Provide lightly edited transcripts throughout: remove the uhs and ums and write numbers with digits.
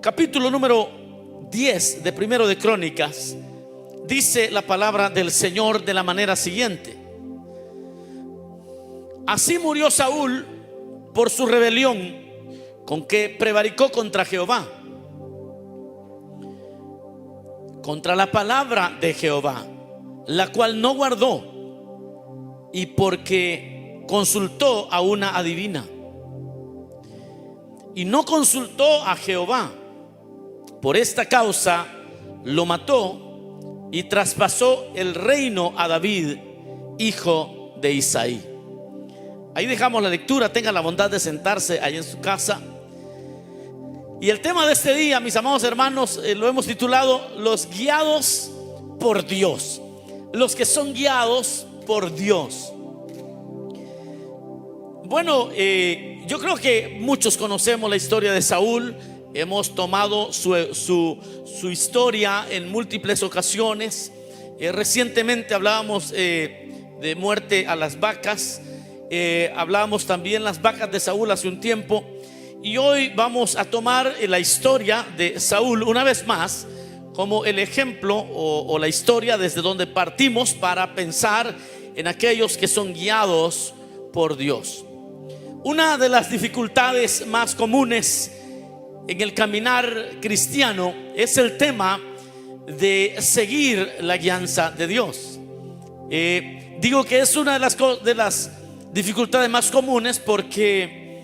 capítulo número 10 de Primero de Crónicas, dice la palabra del Señor de la manera siguiente: así murió Saúl por su rebelión con que prevaricó contra Jehová, contra la palabra de Jehová, la cual no guardó, y porque consultó a una adivina, y no consultó a Jehová. Por esta causa lo mató y traspasó el reino a David, hijo de Isaí. Ahí dejamos la lectura. Tenga la bondad de sentarse ahí en su casa. Y el tema de este día, mis amados hermanos, lo hemos titulado Los guiados por Dios. Los que son guiados por Dios. Bueno, yo creo que muchos conocemos la historia de Saúl. Hemos tomado su historia en múltiples ocasiones. Recientemente hablábamos de muerte a las vacas. Hablábamos también las vacas de Saúl hace un tiempo. Y hoy vamos a tomar la historia de Saúl una vez más como el ejemplo o la historia desde donde partimos para pensar en aquellos que son guiados por Dios. Una de las dificultades más comunes en el caminar cristiano es el tema de seguir la guianza de Dios. Digo que es una de las dificultades más comunes porque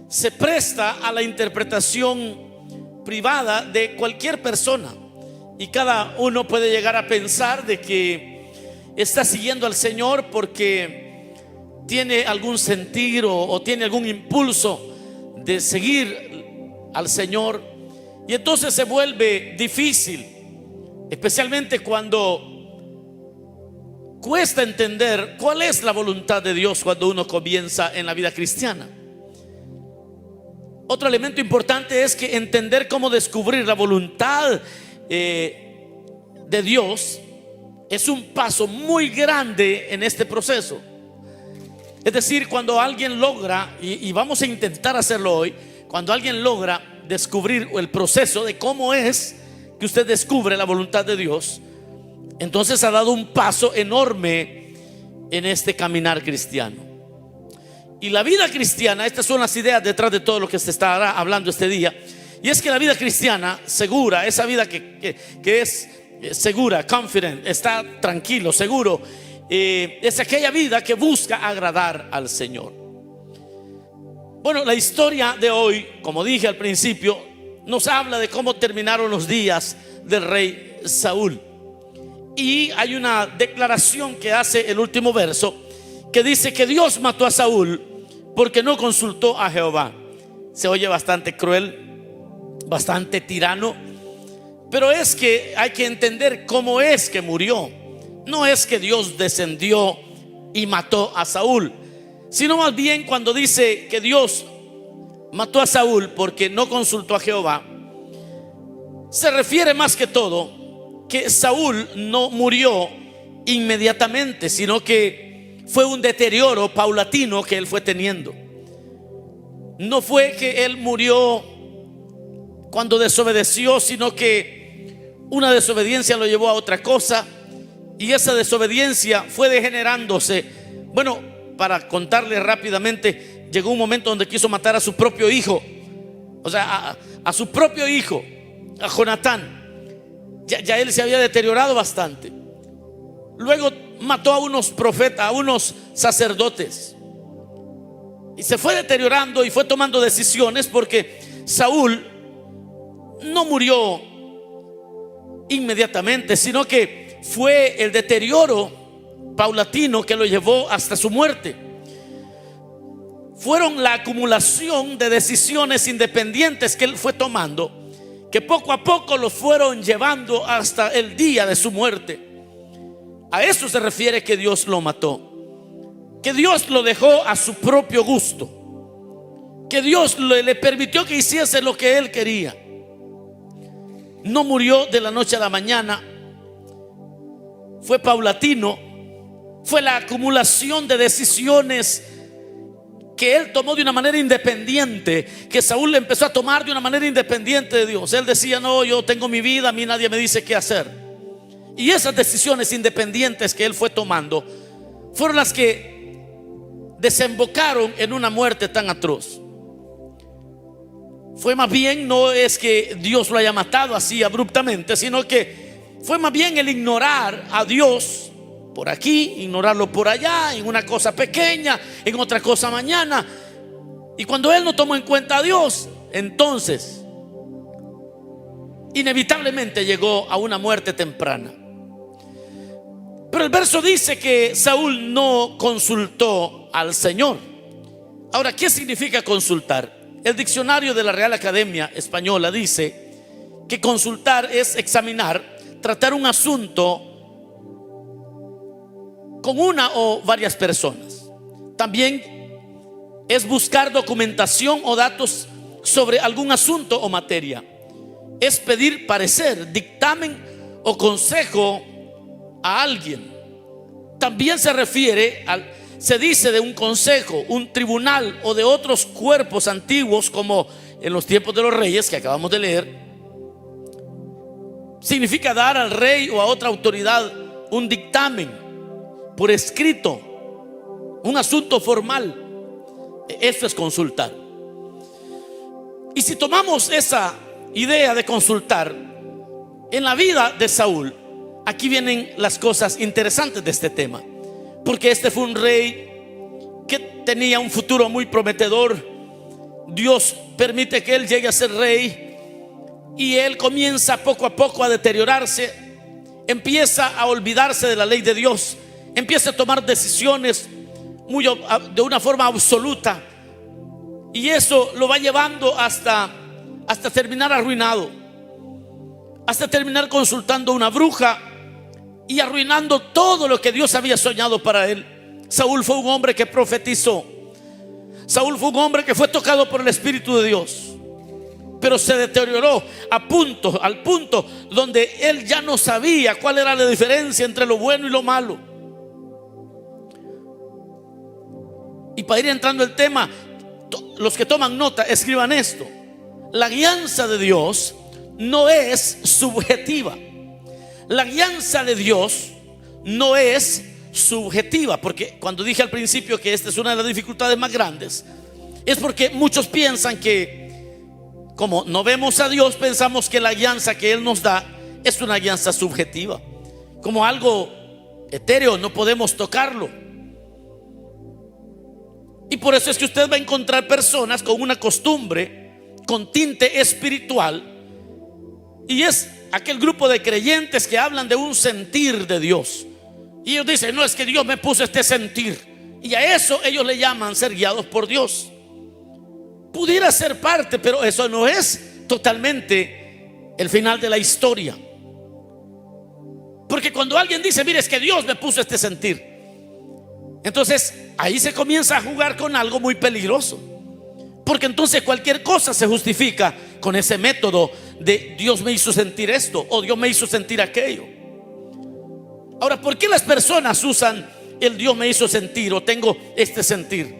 se presta a la interpretación privada de cualquier persona, y cada uno puede llegar a pensar de que está siguiendo al Señor porque tiene algún sentir o tiene algún impulso de seguir al Señor, y entonces se vuelve difícil, especialmente cuando cuesta entender cuál es la voluntad de Dios cuando uno comienza en la vida cristiana. Otro elemento importante es que entender cómo descubrir la voluntad de Dios es un paso muy grande en este proceso. Es decir, cuando alguien logra, y vamos a intentar hacerlo hoy, cuando alguien logra descubrir el proceso de cómo es que usted descubre la voluntad de Dios, entonces ha dado un paso enorme en este caminar cristiano. Y la vida cristiana, estas son las ideas detrás de todo lo que se estará hablando este día. Y es que la vida cristiana segura, esa vida que es segura, confident, está tranquilo, seguro, es aquella vida que busca agradar al Señor. Bueno, la historia de hoy, como dije al principio, nos habla de cómo terminaron los días del rey Saúl. Y hay una declaración que hace el último verso, que dice que Dios mató a Saúl porque no consultó a Jehová. Se oye bastante cruel, bastante tirano, pero es que hay que entender cómo es que murió. No es que Dios descendió y mató a Saúl, sino más bien cuando dice que Dios mató a Saúl porque no consultó a Jehová, se refiere más que todo que Saúl no murió inmediatamente, sino que fue un deterioro paulatino que él fue teniendo. No fue que él murió cuando desobedeció, sino que una desobediencia lo llevó a otra cosa, y esa desobediencia fue degenerándose. Bueno, para contarle rápidamente, llegó un momento donde quiso matar a su propio hijo, o sea, a su propio hijo, a Jonatán. Ya él se había deteriorado bastante. Luego mató a unos profetas, a unos sacerdotes, y se fue deteriorando y fue tomando decisiones, porque Saúl no murió inmediatamente, sino que fue el deterioro paulatino que lo llevó hasta su muerte. Fueron la acumulación de decisiones independientes que él fue tomando, que poco a poco lo fueron llevando hasta el día de su muerte. A eso se refiere que Dios lo mató, que Dios lo dejó a su propio gusto, que Dios le permitió que hiciese lo que él quería. No murió de la noche a la mañana, fue paulatino, fue la acumulación de decisiones que él tomó de una manera independiente, que Saúl le empezó a tomar de una manera independiente de Dios. Él decía: no, yo tengo mi vida, a mí nadie me dice qué hacer. Y esas decisiones independientes que él fue tomando fueron las que desembocaron en una muerte tan atroz. Fue más bien, no es que Dios lo haya matado así abruptamente, sino que fue más bien el ignorar a Dios por aquí, ignorarlo por allá, en una cosa pequeña, en otra cosa mañana. Y cuando él no tomó en cuenta a Dios, entonces inevitablemente llegó a una muerte temprana. Pero el verso dice que Saúl no consultó al Señor. Ahora, ¿qué significa consultar? El diccionario de la Real Academia Española dice que consultar es examinar, tratar un asunto con una o varias personas. También es buscar documentación o datos sobre algún asunto o materia. Es pedir parecer, dictamen o consejo a alguien. También se dice de un consejo, un tribunal o de otros cuerpos antiguos, como en los tiempos de los reyes que acabamos de leer. Significa dar al rey o a otra autoridad un dictamen por escrito, un asunto formal. Esto es consultar. Y si tomamos esa idea de consultar en la vida de Saúl, aquí vienen las cosas interesantes de este tema. Porque este fue un rey que tenía un futuro muy prometedor. Dios permite que él llegue a ser rey y él comienza poco a poco a deteriorarse. Empieza a olvidarse de la ley de Dios. Empieza a tomar decisiones de una forma absoluta. Y eso lo va llevando hasta terminar arruinado, hasta terminar consultando a una bruja y arruinando todo lo que Dios había soñado para él. Saúl fue un hombre que profetizó. Saúl fue un hombre que fue tocado por el Espíritu de Dios, pero se deterioró al punto donde él ya no sabía cuál era la diferencia entre lo bueno y lo malo. Y para ir entrando el tema, los que toman nota, escriban esto: la guianza de Dios no es subjetiva. La guianza de Dios no es subjetiva, porque cuando dije al principio que esta es una de las dificultades más grandes, es porque muchos piensan que, como no vemos a Dios, pensamos que la guianza que Él nos da es una guianza subjetiva, como algo etéreo, no podemos tocarlo. Y por eso es que usted va a encontrar personas con una costumbre, con tinte espiritual, y es aquel grupo de creyentes que hablan de un sentir de Dios. Y ellos dicen: no, es que Dios me puso este sentir. Y a eso ellos le llaman ser guiados por Dios. Pudiera ser parte, pero eso no es totalmente el final de la historia. Porque cuando alguien dice: mire, es que Dios me puso este sentir, entonces ahí se comienza a jugar con algo muy peligroso. Porque entonces cualquier cosa se justifica con ese método de Dios me hizo sentir esto o Dios me hizo sentir aquello. Ahora, ¿por qué las personas usan el Dios me hizo sentir o tengo este sentir?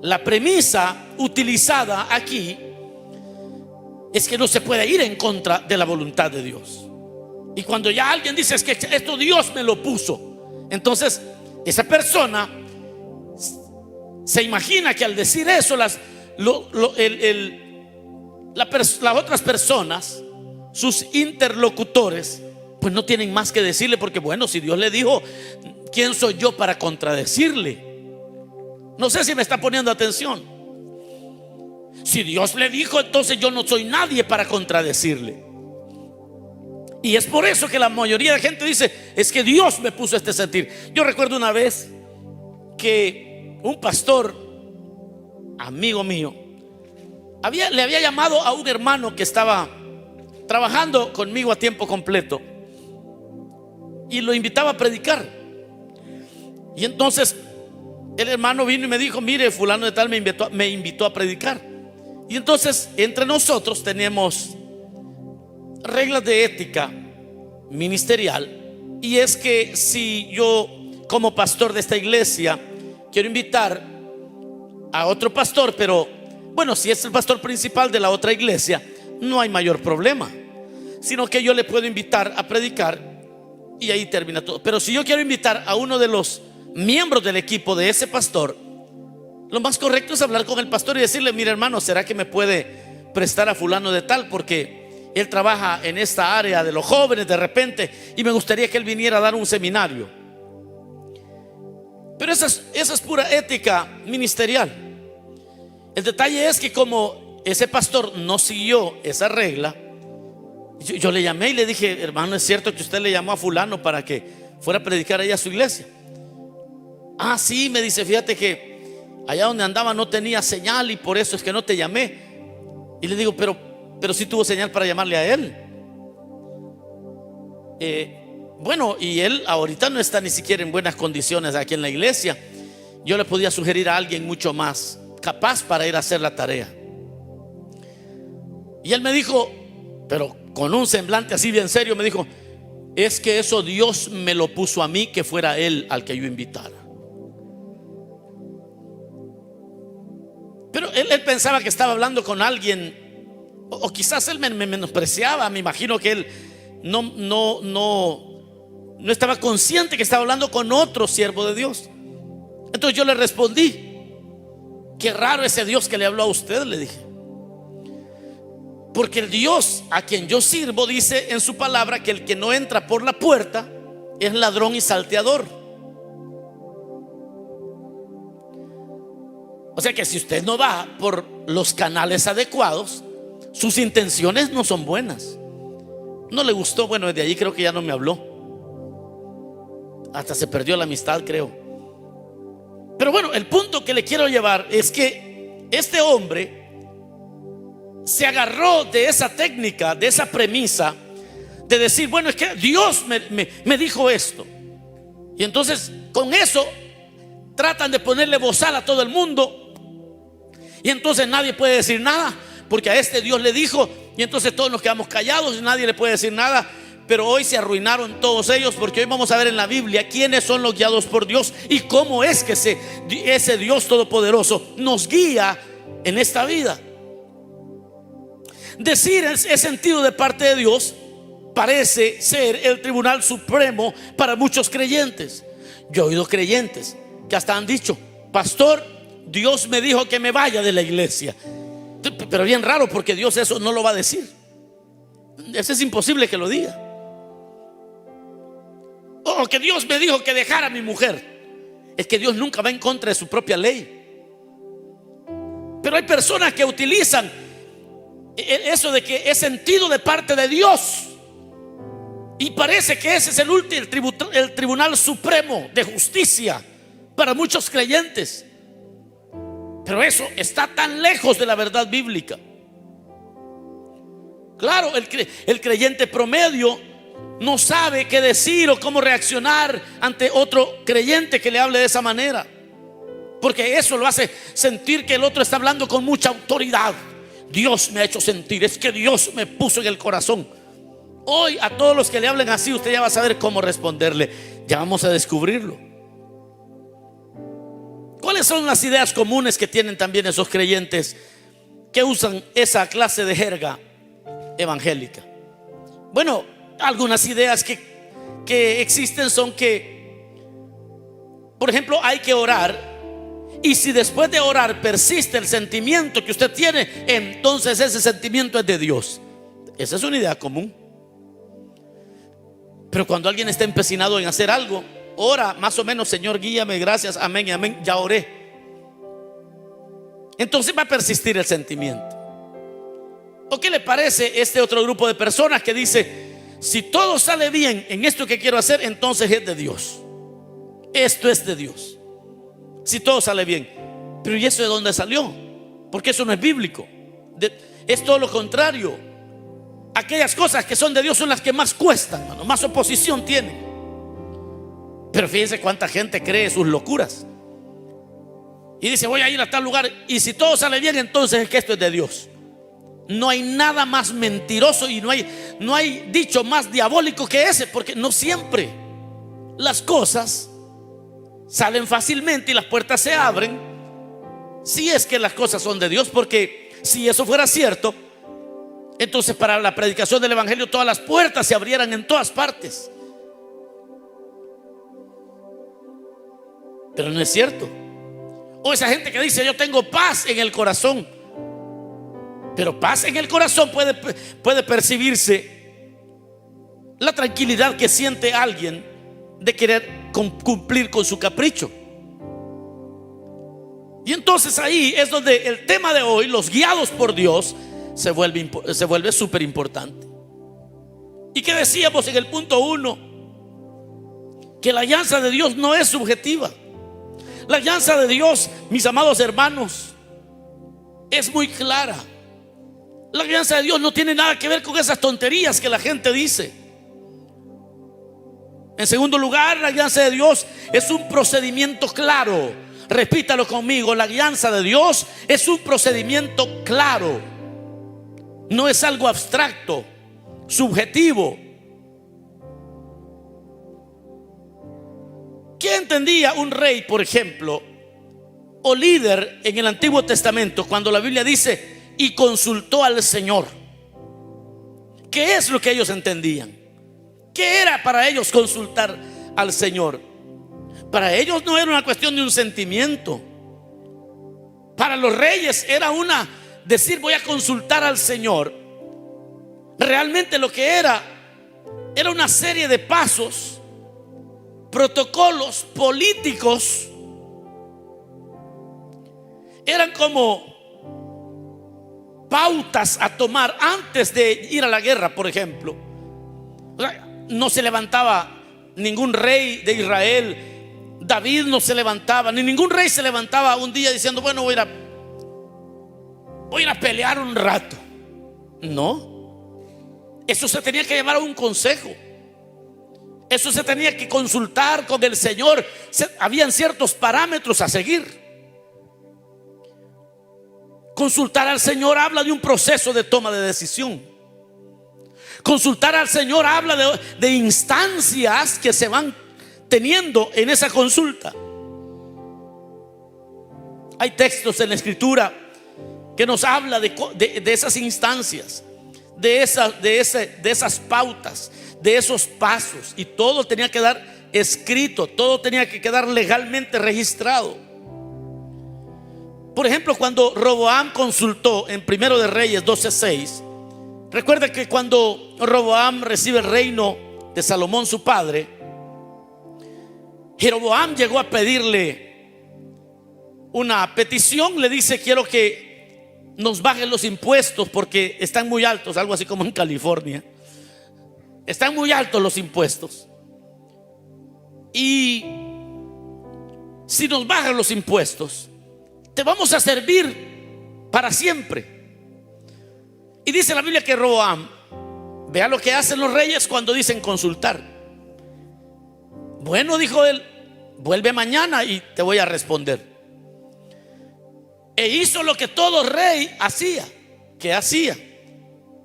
La premisa utilizada aquí es que no se puede ir en contra de la voluntad de Dios. Y cuando ya alguien dice: es que esto Dios me lo puso, entonces esa persona se imagina que al decir eso las otras personas, sus interlocutores, pues no tienen más que decirle, porque bueno, si Dios le dijo, ¿quién soy yo para contradecirle? No sé si me está poniendo atención. Si Dios le dijo, entonces yo no soy nadie para contradecirle. Y es por eso que la mayoría de gente dice: es que Dios me puso este sentir. Yo recuerdo una vez que un pastor, amigo mío, le había llamado a un hermano que estaba trabajando conmigo a tiempo completo y lo invitaba a predicar. Y entonces el hermano vino y me dijo: mire, fulano de tal me invitó a predicar. Y entonces entre nosotros tenemos reglas de ética ministerial, y es que si yo, como pastor de esta iglesia, quiero invitar a otro pastor, pero bueno, si es el pastor principal de la otra iglesia, no hay mayor problema, sino que yo le puedo invitar a predicar y ahí termina todo. Pero si yo quiero invitar a uno de los miembros del equipo de ese pastor, lo más correcto es hablar con el pastor y decirle: mire, hermano, ¿será que me puede prestar a fulano de tal? Porque él trabaja en esta área de los jóvenes de repente y me gustaría que él viniera a dar un seminario. Pero esa es pura ética ministerial. El detalle es que como ese pastor no siguió esa regla, yo le llamé y le dije: hermano, ¿es cierto que usted le llamó a fulano para que fuera a predicar allá a su iglesia? Ah, sí, me dice, fíjate que allá donde andaba no tenía señal y por eso es que no te llamé. Y le digo: pero sí tuvo señal para llamarle a él. Bueno, y él ahorita no está ni siquiera en buenas condiciones aquí en la iglesia. Yo le podía sugerir a alguien mucho más capaz para ir a hacer la tarea. Y él me dijo, pero con un semblante así bien serio, me dijo: es que eso Dios me lo puso a mí, que fuera él al que yo invitara. Pero él pensaba que estaba hablando con alguien, o quizás él me menospreciaba. Me imagino que él no estaba consciente que estaba hablando con otro siervo de Dios. Entonces yo le respondí: qué raro ese Dios que le habló a usted, le dije. Porque el Dios a quien yo sirvo dice en su palabra que el que no entra por la puerta es ladrón y salteador. O sea que si usted no va por los canales adecuados, sus intenciones no son buenas. No le gustó. Bueno, desde allí creo que ya no me habló. Hasta se perdió la amistad, creo. Pero bueno, el punto que le quiero llevar es que este hombre se agarró de esa técnica, de esa premisa de decir: bueno, es que Dios me dijo esto. Y entonces con eso tratan de ponerle bozal a todo el mundo. Y entonces nadie puede decir nada, porque a este Dios le dijo. Y entonces todos nos quedamos callados y nadie le puede decir nada. Pero hoy se arruinaron todos ellos, porque hoy vamos a ver en la Biblia quiénes son los guiados por Dios y cómo es que ese Dios todopoderoso nos guía en esta vida. Decir es sentido de parte de Dios parece ser el tribunal supremo para muchos creyentes. Yo he oído creyentes que hasta han dicho: pastor, Dios me dijo que me vaya de la iglesia. Pero bien raro, porque Dios eso no lo va a decir. Eso es imposible que lo diga. O que Dios me dijo que dejara a mi mujer. Es que Dios nunca va en contra de su propia ley. Pero hay personas que utilizan eso de que es sentido de parte de Dios, y parece que ese es el tribunal supremo de justicia para muchos creyentes. Pero eso está tan lejos de la verdad bíblica. Claro, el creyente promedio no sabe qué decir o cómo reaccionar ante otro creyente que le hable de esa manera, porque eso lo hace sentir que el otro está hablando con mucha autoridad. Dios me ha hecho sentir, es que Dios me puso en el corazón. Hoy a todos los que le hablen así, usted ya va a saber cómo responderle. Ya vamos a descubrirlo. ¿Cuáles son las ideas comunes que tienen también esos creyentes que usan esa clase de jerga evangélica? Bueno, algunas ideas que existen son que, por ejemplo, hay que orar, y si después de orar persiste el sentimiento que usted tiene, entonces ese sentimiento es de Dios. Esa es una idea común. Pero cuando alguien está empecinado en hacer algo, ora más o menos: Señor, guíame, gracias, amén y amén, ya oré. Entonces va a persistir el sentimiento. ¿O qué le parece este otro grupo de personas que dice: si todo sale bien en esto que quiero hacer, entonces es de Dios? Esto es de Dios. Si todo sale bien. Pero ¿y eso de dónde salió? Porque eso no es bíblico. Es todo lo contrario. Aquellas cosas que son de Dios son las que más cuestan, hermano, más oposición tienen. Pero fíjense cuánta gente cree sus locuras y dice: voy a ir a tal lugar, y si todo sale bien, entonces es que esto es de Dios. No hay nada más mentiroso y no hay dicho más diabólico que ese, porque no siempre las cosas salen fácilmente y las puertas se abren Si es que las cosas son de Dios, porque si eso fuera cierto, entonces para la predicación del evangelio todas las puertas se abrieran en todas partes. Pero no es cierto. O esa gente que dice: yo tengo paz en el corazón. Pero paz en el corazón puede percibirse la tranquilidad que siente alguien de querer cumplir con su capricho. Y entonces ahí es donde el tema de hoy, los guiados por Dios, se vuelve súper importante. ¿Y qué decíamos en el punto 1? Que la alianza de Dios no es subjetiva. La alianza de Dios, mis amados hermanos, es muy clara. La alianza de Dios no tiene nada que ver con esas tonterías que la gente dice. En segundo lugar, la alianza de Dios es un procedimiento claro. Repítalo conmigo: la alianza de Dios es un procedimiento claro. No es algo abstracto, subjetivo. ¿Qué entendía un rey, por ejemplo, o líder en el Antiguo Testamento cuando la Biblia dice: y consultó al Señor? ¿Qué es lo que ellos entendían? ¿Qué era para ellos consultar al Señor? Para ellos no era una cuestión de un sentimiento. Para los reyes era decir: voy a consultar al Señor. Realmente lo que era una serie de pasos, protocolos políticos. Eran como pautas a tomar antes de ir a la guerra, por ejemplo. No se levantaba ningún rey de Israel. David no se levantaba, ni ningún rey se levantaba un día diciendo: bueno, voy a ir a pelear un rato. No, eso se tenía que llevar a un consejo. Eso se tenía que consultar con el Señor. Habían ciertos parámetros a seguir. Consultar al Señor habla de un proceso de toma de decisión. Consultar al Señor habla de instancias que se van teniendo en esa consulta. Hay textos en la Escritura que nos habla de esas instancias, de esas pautas, de esos pasos, y todo tenía que dar escrito, todo tenía que quedar legalmente registrado. Por ejemplo, cuando Roboam consultó en Primero de Reyes 12:6, recuerda que cuando Roboam recibe el reino de Salomón su padre, Jeroboam llegó a pedirle una petición. Le dice: quiero que nos bajen los impuestos porque están muy altos, algo así como en California. Están muy altos los impuestos. Y si nos bajan los impuestos, te vamos a servir para siempre. Y dice la Biblia que Roboam, vea lo que hacen los reyes cuando dicen consultar. Bueno, dijo él, vuelve mañana y te voy a responder. E hizo lo que todo rey hacía. ¿Qué hacía?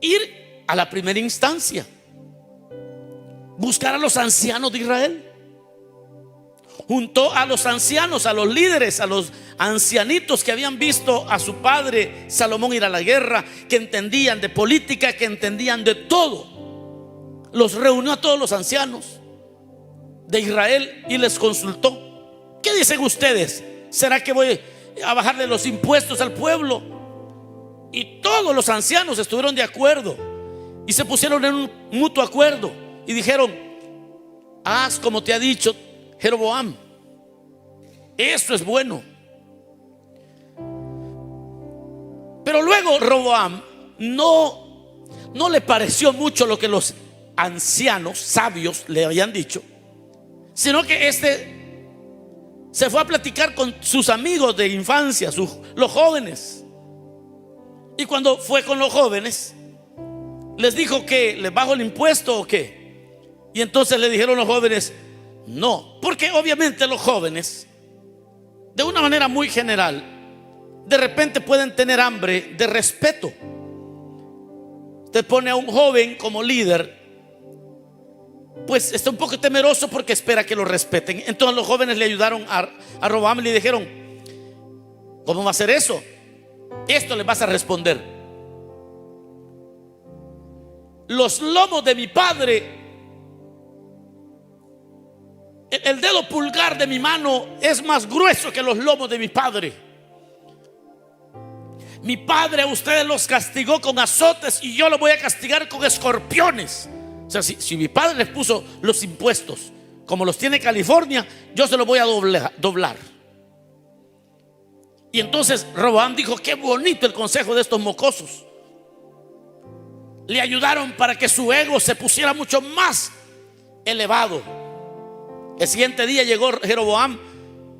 Ir a la primera instancia, buscar a los ancianos de Israel. Juntó a los ancianos, a los líderes, a los ancianitos que habían visto a su padre Salomón ir a la guerra, que entendían de política, que entendían de todo. Los reunió a todos los ancianos de Israel y les consultó: ¿qué dicen ustedes? ¿Será que voy a bajarle los impuestos al pueblo? Y todos los ancianos estuvieron de acuerdo y se pusieron en un mutuo acuerdo y dijeron: haz como te ha dicho Jeroboam, eso es bueno. Pero luego Roboam no le pareció mucho lo que los ancianos sabios le habían dicho, sino que se fue a platicar con sus amigos de infancia, los jóvenes. Y cuando fue con los jóvenes, les dijo: que les bajo el impuesto o qué. Y entonces le dijeron los jóvenes: no, porque obviamente los jóvenes, de una manera muy general, de repente pueden tener hambre de respeto. Usted pone a un joven como líder, pues está un poco temeroso porque espera que lo respeten. Entonces los jóvenes le ayudaron a Roboam y le dijeron: ¿Cómo va a ser eso? Esto le vas a responder: los lomos de mi padre, el dedo pulgar de mi mano es más grueso que los lomos de mi padre. Mi padre a ustedes los castigó con azotes y yo los voy a castigar con escorpiones. O sea, si mi padre les puso los impuestos como los tiene California, yo se los voy a doblar. Y entonces Roboam dijo: qué bonito el consejo de estos mocosos. Le ayudaron para que su ego se pusiera mucho más elevado. El siguiente día llegó Jeroboam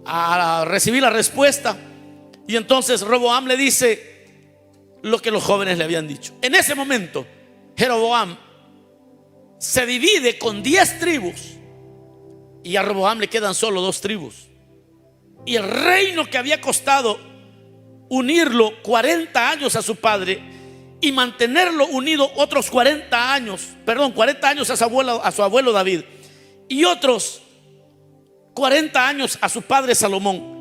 a recibir la respuesta, y entonces Roboam le dice lo que los jóvenes le habían dicho. En ese momento Jeroboam se divide con 10 tribus, y a Roboam le quedan solo 2 tribus. Y el reino que había costado unirlo 40 años a su padre y mantenerlo unido otros 40 años a su abuelo David, y otros 40 años a su padre Salomón,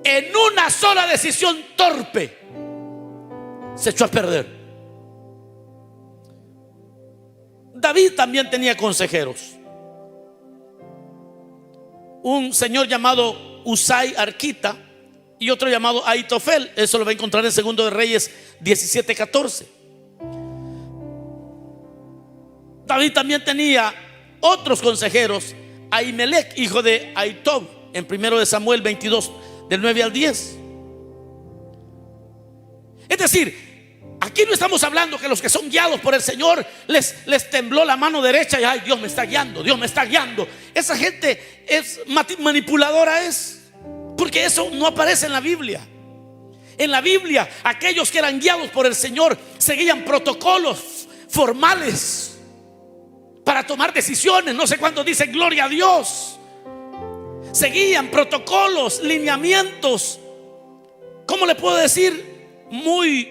en una sola decisión torpe se echó a perder. David también tenía consejeros. Un señor llamado Usai Arquita y otro llamado Aitofel. Eso lo va a encontrar en 2 de Reyes 17:14. David también tenía otros consejeros: Ahimelech, hijo de Aitob, en 1 de Samuel 22, del 9 al 10. Es decir, aquí no estamos hablando que los que son guiados por el Señor les tembló la mano derecha y: ay, Dios me está guiando, Dios me está guiando. Esa gente es manipuladora, porque eso no aparece en la Biblia. En la Biblia, aquellos que eran guiados por el Señor seguían protocolos formales para tomar decisiones. No sé cuántos dicen gloria a Dios. Seguían protocolos, lineamientos, ¿cómo le puedo decir? Muy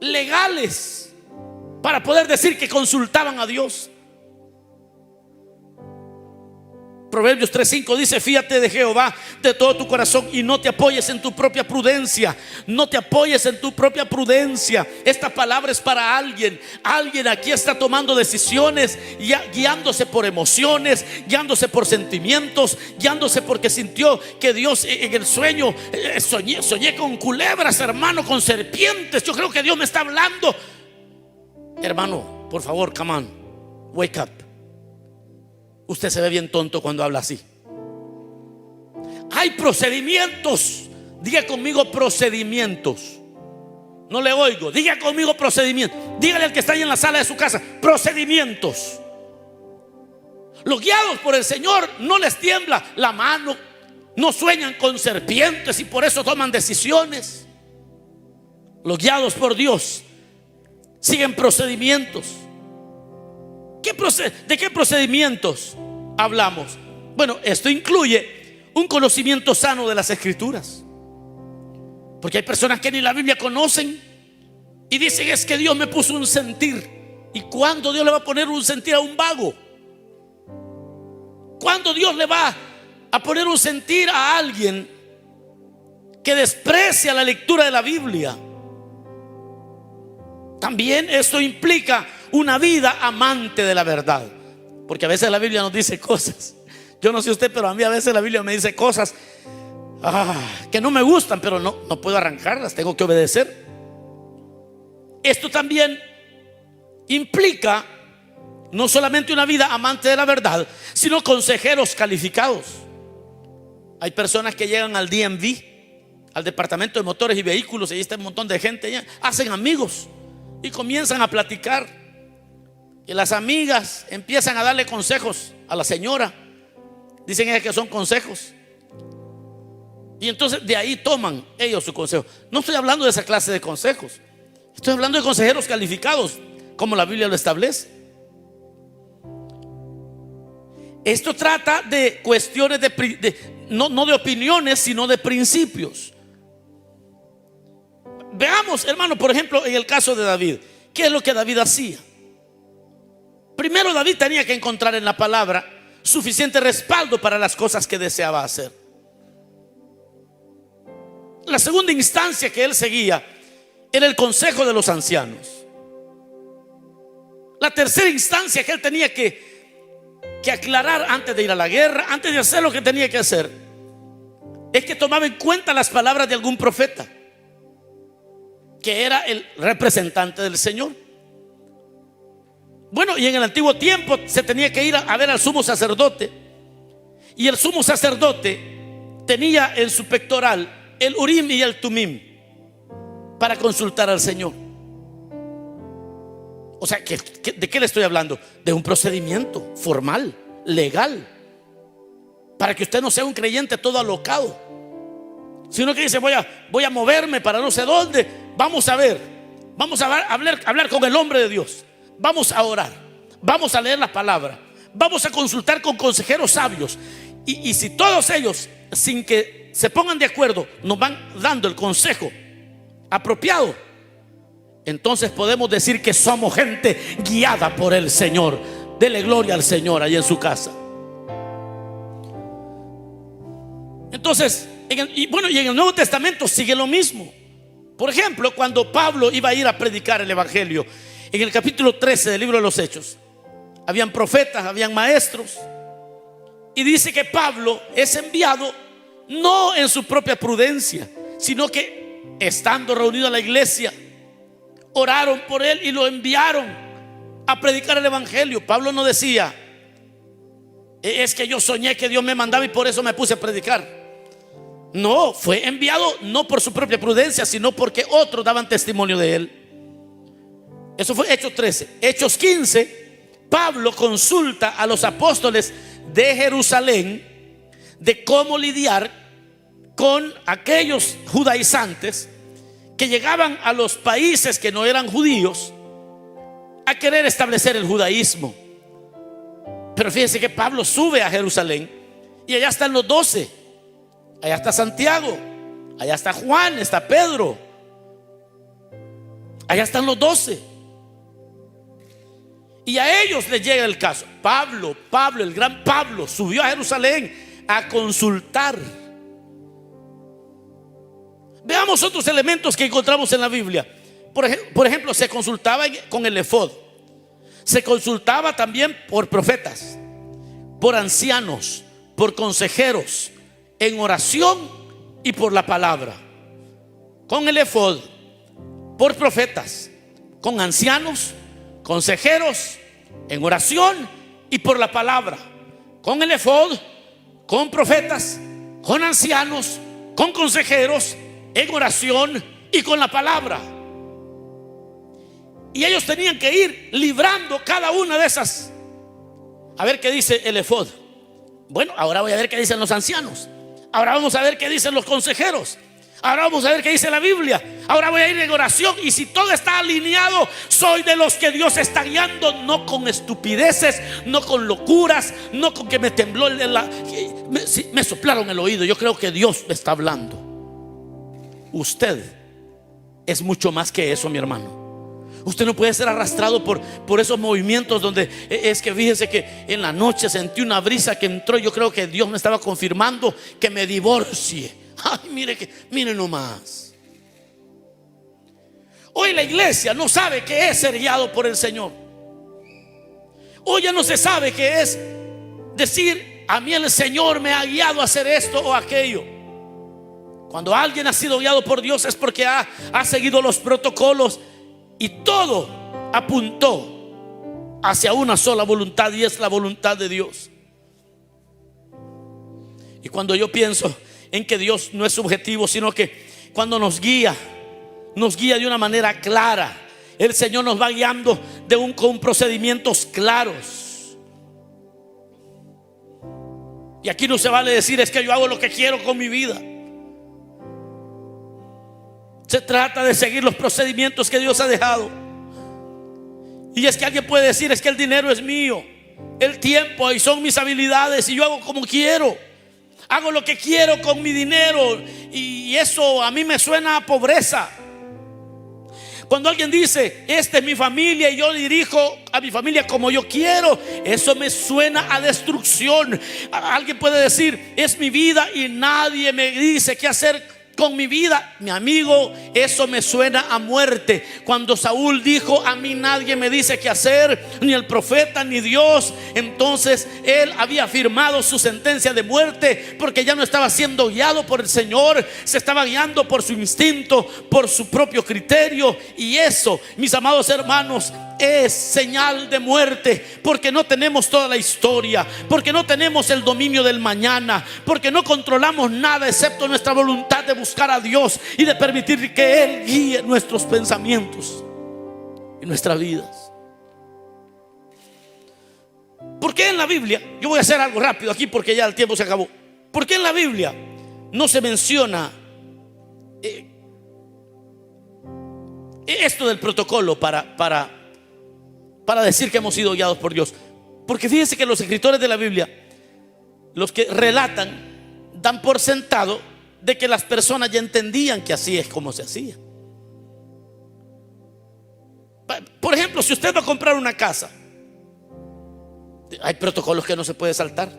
legales, para poder decir que consultaban a Dios. Proverbios 3:5 dice: fíate de Jehová de todo tu corazón y no te apoyes en tu propia prudencia. No te apoyes en tu propia prudencia. Esta palabra es para alguien. Alguien aquí está tomando decisiones, guiándose por emociones, guiándose por sentimientos, guiándose porque sintió que Dios en el sueño, soñé con culebras, hermano, con serpientes. Yo creo que Dios me está hablando. Hermano, por favor, come on, wake up. Usted se ve bien tonto cuando habla así. Hay procedimientos. Diga conmigo procedimientos. No le oigo. Diga conmigo procedimientos. Dígale al que está ahí en la sala de su casa: procedimientos. Los guiados por el Señor no les tiembla la mano, no sueñan con serpientes y por eso toman decisiones. Los guiados por Dios siguen procedimientos. ¿De qué procedimientos hablamos? Bueno, esto incluye un conocimiento sano de las Escrituras, porque hay personas que ni la Biblia conocen y dicen: es que Dios me puso un sentir. ¿Y cuándo Dios le va a poner un sentir a un vago? ¿Cuándo Dios le va a poner un sentir a alguien que desprecia la lectura de la Biblia? También esto implica una vida amante de la verdad, porque a veces la Biblia nos dice cosas. Yo no sé usted, pero a mí a veces la Biblia me dice cosas que no me gustan, pero no puedo arrancarlas, tengo que obedecer. Esto también implica no solamente una vida amante de la verdad, sino consejeros calificados. Hay personas que llegan al DMV, al Departamento de Motores y Vehículos, y ahí está un montón de gente allá, hacen amigos y comienzan a platicar. Y las amigas empiezan a darle consejos a la señora. Dicen que son consejos. Y entonces de ahí toman ellos su consejo. No estoy hablando de esa clase de consejos. Estoy hablando de consejeros calificados, como la Biblia lo establece. Esto trata de cuestiones no de opiniones, sino de principios. Veamos, hermano, por ejemplo, en el caso de David, ¿qué es lo que David hacía? Primero, David tenía que encontrar en la palabra suficiente respaldo para las cosas que deseaba hacer. La segunda instancia que él seguía era el consejo de los ancianos. La tercera instancia que él tenía que aclarar antes de ir a la guerra, antes de hacer lo que tenía que hacer, es que tomaba en cuenta las palabras de algún profeta, que era el representante del Señor. Bueno, y en el antiguo tiempo se tenía que ir a ver al sumo sacerdote, y el sumo sacerdote tenía en su pectoral el Urim y el Tumim para consultar al Señor. O sea, ¿de qué le estoy hablando? De un procedimiento formal, legal, para que usted no sea un creyente todo alocado, sino que dice: voy a moverme para no sé dónde. Vamos a ver, vamos a hablar con el hombre de Dios, vamos a orar, vamos a leer la palabra, vamos a consultar con consejeros sabios, y si todos ellos, sin que se pongan de acuerdo, nos van dando el consejo apropiado, entonces podemos decir que somos gente guiada por el Señor. Dele gloria al Señor ahí en su casa. Entonces, en el Nuevo Testamento sigue lo mismo. Por ejemplo, cuando Pablo iba a ir a predicar el evangelio, en el capítulo 13 del libro de los Hechos, habían profetas, habían maestros, y dice que Pablo es enviado no en su propia prudencia, sino que estando reunido a la iglesia, oraron por él y lo enviaron a predicar el evangelio. Pablo no decía: es que yo soñé que Dios me mandaba y por eso me puse a predicar. No, fue enviado no por su propia prudencia, sino porque otros daban testimonio de él. Eso fue Hechos 13. Hechos 15, Pablo consulta a los apóstoles de Jerusalén de cómo lidiar con aquellos judaizantes que llegaban a los países que no eran judíos a querer establecer el judaísmo. Pero fíjense que Pablo sube a Jerusalén y allá están los 12. Allá está Santiago, allá está Juan, está Pedro, allá están los 12. Y a ellos les llega el caso. Pablo, el gran Pablo, subió a Jerusalén a consultar. Veamos otros elementos que encontramos en la Biblia. Por ejemplo, se consultaba con el efod. Se consultaba también por profetas, por ancianos, por consejeros, en oración y por la palabra. Con el efod, por profetas, con ancianos, consejeros, en oración y por la palabra. Con el efod, con profetas, con ancianos, con consejeros, en oración y con la palabra. Y ellos tenían que ir librando cada una de esas. A ver qué dice el efod. Bueno, ahora voy a ver qué dicen los ancianos. Ahora vamos a ver qué dicen los consejeros. Ahora vamos a ver qué dice la Biblia. Ahora voy a ir en oración. Y si todo está alineado, soy de los que Dios está guiando. No con estupideces, no con locuras, no con que me tembló me soplaron el oído. Yo creo que Dios me está hablando. Usted es mucho más que eso, mi hermano. Usted no puede ser arrastrado por esos movimientos donde es que fíjese que en la noche sentí una brisa que entró. Yo creo que Dios me estaba confirmando que me divorcie. Ay, mire nomás. Hoy la iglesia no sabe qué es ser guiado por el Señor. Hoy ya no se sabe qué es decir: a mí el Señor me ha guiado a hacer esto o aquello. Cuando alguien ha sido guiado por Dios es porque ha seguido los protocolos y todo apuntó hacia una sola voluntad, y es la voluntad de Dios. Y cuando yo pienso en que Dios no es subjetivo, sino que cuando nos guía de una manera clara. El Señor nos va guiando con procedimientos claros. Y aquí no se vale decir: es que yo hago lo que quiero con mi vida. Se trata de seguir los procedimientos que Dios ha dejado. Y es que alguien puede decir: es que el dinero es mío, el tiempo y son mis habilidades, y yo hago como quiero, hago lo que quiero con mi dinero, y eso a mí me suena a pobreza. Cuando alguien dice: esta es mi familia y yo dirijo a mi familia como yo quiero, eso me suena a destrucción. Alguien puede decir: es mi vida y nadie me dice qué hacer con mi vida, mi amigo, eso me suena a muerte. Cuando Saúl dijo: a mí nadie me dice qué hacer, ni el profeta ni Dios, entonces él había firmado su sentencia de muerte, porque ya no estaba siendo guiado por el Señor, se estaba guiando por su instinto, por su propio criterio. Y eso, mis amados hermanos, es señal de muerte, porque no tenemos toda la historia, porque no tenemos el dominio del mañana, porque no controlamos nada excepto nuestra voluntad de buscar a Dios y de permitir que Él guíe nuestros pensamientos y nuestras vidas. ¿Por qué en la Biblia? Yo voy a hacer algo rápido aquí porque ya el tiempo se acabó. ¿Por qué en la Biblia no se menciona esto del protocolo para decir que hemos sido guiados por Dios? Porque fíjense que los escritores de la Biblia, los que relatan, dan por sentado de que las personas ya entendían que así es como se hacía. Por ejemplo, si usted va a comprar una casa, hay protocolos que no se puede saltar.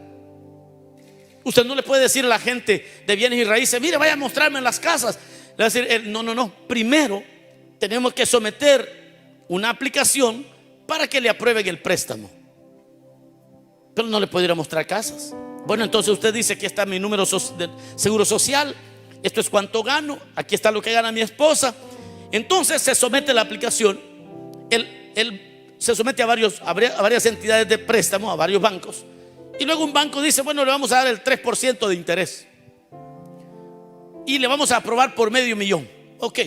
Usted no le puede decir a la gente de bienes y raíces: mire, vaya a mostrarme las casas. Le va a decir: no. Primero tenemos que someter una aplicación para que le aprueben el préstamo. Pero no le puedo ir a mostrar casas. Bueno, entonces usted dice: aquí está mi número de seguro social, esto es cuánto gano, aquí está lo que gana mi esposa. Entonces se somete la aplicación. Él se somete a varias entidades de préstamo, a varios bancos. Y luego un banco dice: bueno, le vamos a dar el 3% de interés y le vamos a aprobar por $500,000. Ok.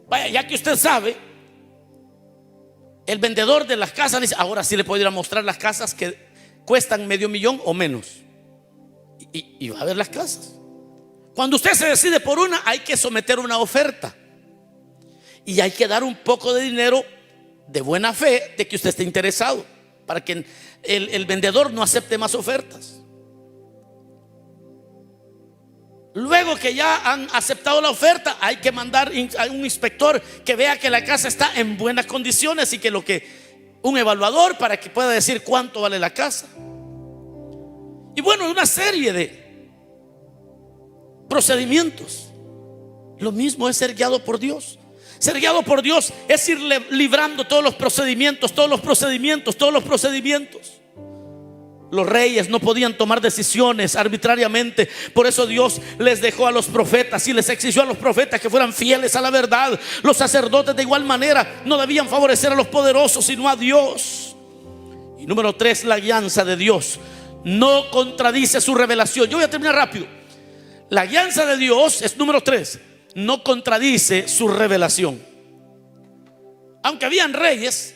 Vaya, ya que usted sabe, el vendedor de las casas dice: ahora sí le puedo ir a mostrar las casas que cuestan $500,000 o menos. Y va a ver las casas. Cuando usted se decide por una, hay que someter una oferta. Y hay que dar un poco de dinero de buena fe de que usted esté interesado, para que el vendedor no acepte más ofertas. Luego que ya han aceptado la oferta, hay que mandar a un inspector que vea que la casa está en buenas condiciones y que un evaluador para que pueda decir cuánto vale la casa. Y bueno, una serie de procedimientos. Lo mismo es ser guiado por Dios. Ser guiado por Dios es ir librando todos los procedimientos. Los reyes no podían tomar decisiones arbitrariamente. Por eso Dios les dejó a los profetas y les exigió a los profetas que fueran fieles a la verdad. Los sacerdotes de igual manera no debían favorecer a los poderosos, sino a Dios. Y número 3, la guianza de Dios no contradice su revelación. Yo voy a terminar rápido. La guianza de Dios es número 3, no contradice su revelación. Aunque habían reyes,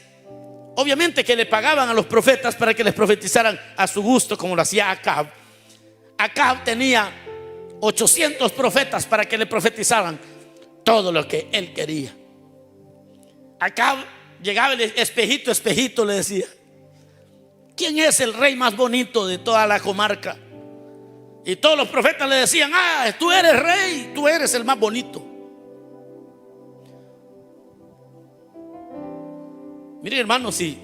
obviamente, que le pagaban a los profetas para que les profetizaran a su gusto, como lo hacía Acab. Acab tenía 800 profetas para que le profetizaran todo lo que él quería. Acab llegaba el espejito, le decía: ¿quién es el rey más bonito de toda la comarca? Y todos los profetas le decían: tú eres rey, tú eres el más bonito. Miren, hermanos, si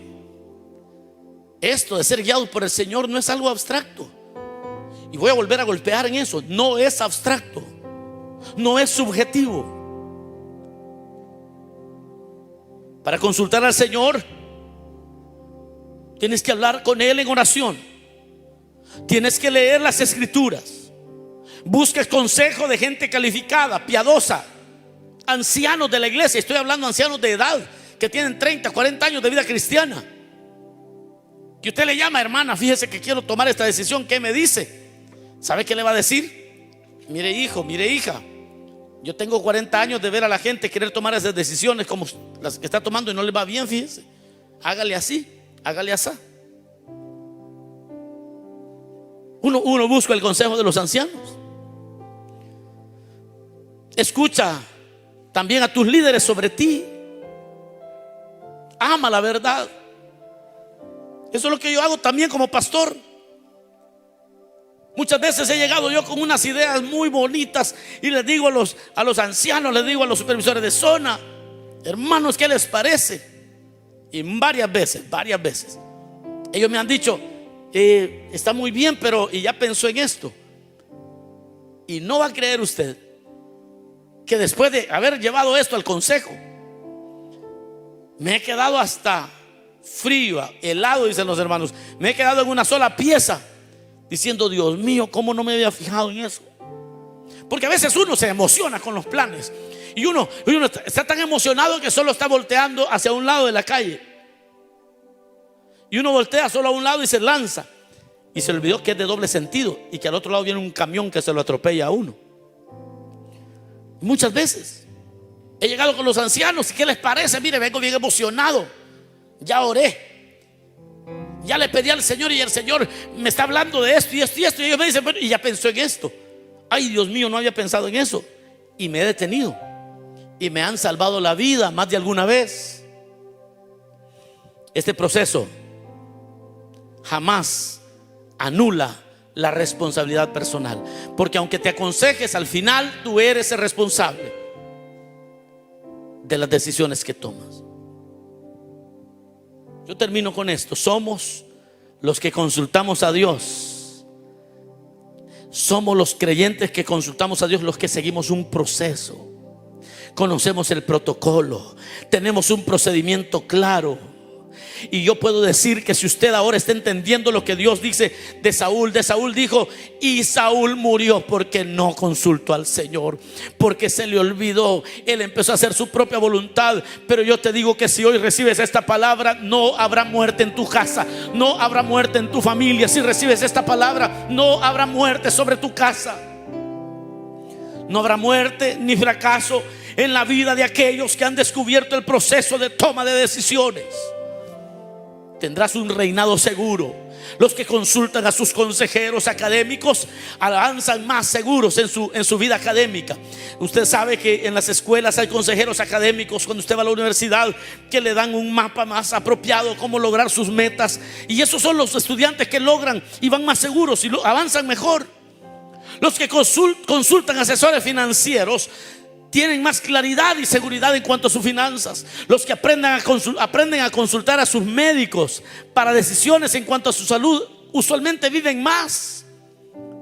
esto de ser guiado por el Señor no es algo abstracto, y voy a volver a golpear en eso, no es abstracto, no es subjetivo. Para consultar al Señor tienes que hablar con Él en oración, tienes que leer las Escrituras, busques consejo de gente calificada, piadosa, ancianos de la iglesia. Estoy hablando de ancianos de edad que tienen 30, 40 años de vida cristiana, que usted le llama: hermana, fíjese que quiero tomar esta decisión, ¿qué me dice? ¿Sabe qué le va a decir? Mire, hijo, mire, hija, yo tengo 40 años de ver a la gente querer tomar esas decisiones como las que está tomando y no le va bien, fíjese. Hágale así, hágale así. Uno busca el consejo de los ancianos. Escucha también a tus líderes sobre ti. Ama la verdad. Eso es lo que yo hago también como pastor. Muchas veces he llegado yo con unas ideas muy bonitas y les digo a los ancianos, les digo a los supervisores de zona: hermanos, ¿qué les parece? Y varias veces ellos me han dicho: está muy bien, pero ¿y ya pensó en esto? Y no va a creer usted que después de haber llevado esto al consejo, me he quedado hasta frío, helado, dicen los hermanos. Me he quedado en una sola pieza diciendo: Dios mío, ¿cómo no me había fijado en eso? Porque a veces uno se emociona con los planes y uno está tan emocionado que solo está volteando hacia un lado de la calle, y uno voltea solo a un lado y se lanza, y se olvidó que es de doble sentido y que al otro lado viene un camión que se lo atropella a uno. Muchas veces he llegado con los ancianos: ¿qué les parece? Mire, vengo bien emocionado, ya oré, ya le pedí al Señor y el Señor me está hablando de esto y esto y esto. Y ellos me dicen: bueno, y ya pensó en esto. Ay, Dios mío, no había pensado en eso. Y me he detenido y me han salvado la vida más de alguna vez. Este proceso jamás anula la responsabilidad personal, porque aunque te aconsejes, al final tú eres el responsable de las decisiones que tomas. Yo termino con esto: somos los que consultamos a Dios. Somos los creyentes que consultamos a Dios, los que seguimos un proceso. Conocemos el protocolo, tenemos un procedimiento claro. Y yo puedo decir que si usted ahora está entendiendo lo que Dios dice de Saúl dijo: y Saúl murió porque no consultó al Señor, porque se le olvidó. Él empezó a hacer su propia voluntad. Pero yo te digo que si hoy recibes esta palabra, no habrá muerte en tu casa, no habrá muerte en tu familia. Si recibes esta palabra, no habrá muerte sobre tu casa, no habrá muerte ni fracaso en la vida de aquellos que han descubierto el proceso de toma de decisiones. Tendrás un reinado seguro. Los que consultan a sus consejeros académicos avanzan más seguros en su vida académica. Usted sabe que en las escuelas hay consejeros académicos, cuando usted va a la universidad, que le dan un mapa más apropiado, cómo lograr sus metas. Y esos son los estudiantes que logran y van más seguros y avanzan mejor. Los que consultan asesores financieros tienen más claridad y seguridad en cuanto a sus finanzas. Los que aprenden a consultar a sus médicos para decisiones en cuanto a su salud usualmente viven más.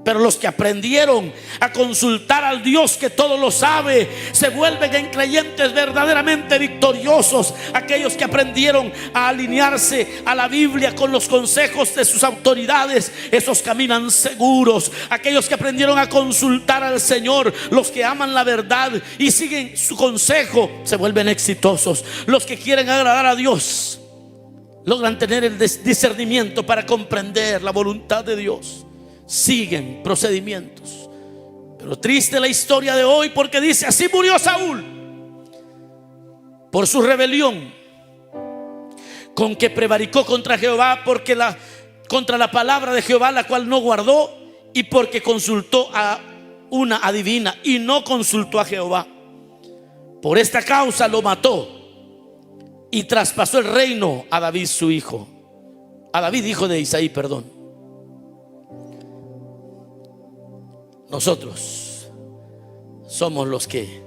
Pero los que aprendieron a consultar al Dios que todo lo sabe se vuelven en creyentes verdaderamente victoriosos. Aquellos que aprendieron a alinearse a la Biblia con los consejos de sus autoridades, esos caminan seguros. Aquellos que aprendieron a consultar al Señor, los que aman la verdad y siguen su consejo, se vuelven exitosos. Los que quieren agradar a Dios logran tener el discernimiento para comprender la voluntad de Dios. Siguen procedimientos. Pero triste la historia de hoy, porque dice: así murió Saúl por su rebelión, con que prevaricó contra Jehová, contra la palabra de Jehová, la cual no guardó, y porque consultó a una adivina y no consultó a Jehová. Por esta causa lo mató y traspasó el reino a David su hijo, a David hijo de Isaí, perdón. Nosotros somos los que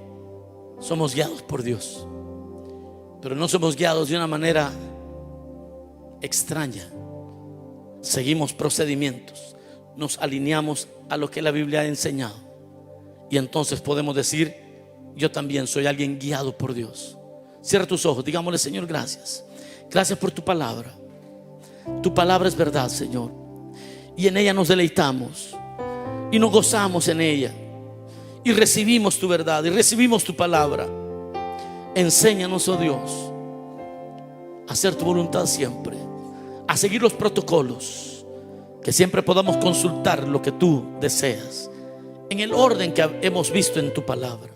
somos guiados por Dios, pero no somos guiados de una manera extraña. Seguimos procedimientos, nos alineamos a lo que la Biblia ha enseñado, y entonces podemos decir: yo también soy alguien guiado por Dios. Cierra tus ojos, digámosle: Señor, gracias. Gracias por tu palabra. Tu palabra es verdad, Señor, y en ella nos deleitamos y nos gozamos en ella, y recibimos tu verdad y recibimos tu palabra. Enséñanos, oh Dios, a hacer tu voluntad siempre, a seguir los protocolos, que siempre podamos consultar lo que tú deseas en el orden que hemos visto en tu palabra.